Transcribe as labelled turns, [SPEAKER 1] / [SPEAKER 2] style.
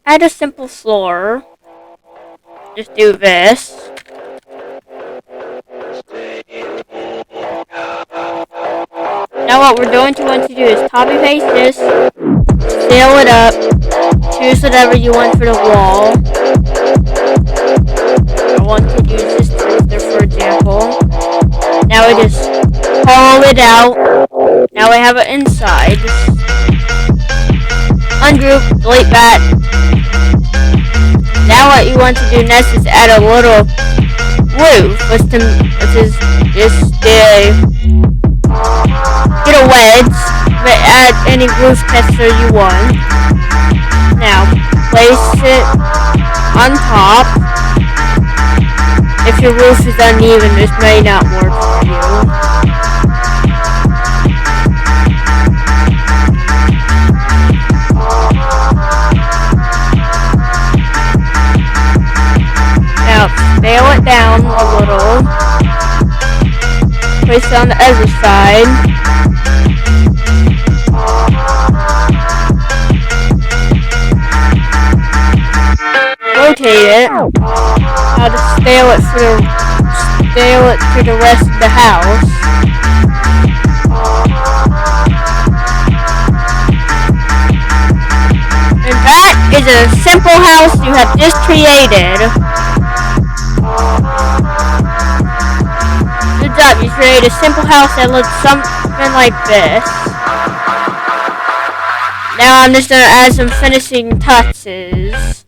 [SPEAKER 1] add a simple floor. Just do this. Now what we're going to want to do is copy paste this, scale it up, choose whatever you want for the wall. I want to use this toaster for example. Now we just pull it out. Now we have it inside. Ungroup, delete that. Now what you want to do next is add a little roof, which is just get a wedge, but add any roof texture you want. Now place it on top. If your roof is uneven, this may not work for you. Now scale it down a little. Place it on the other side. Rotate it. Now to scale it to the rest of the house. And that is a simple house you have just created. Good job, you created a simple house that looks something like this. Now I'm just gonna add some finishing touches.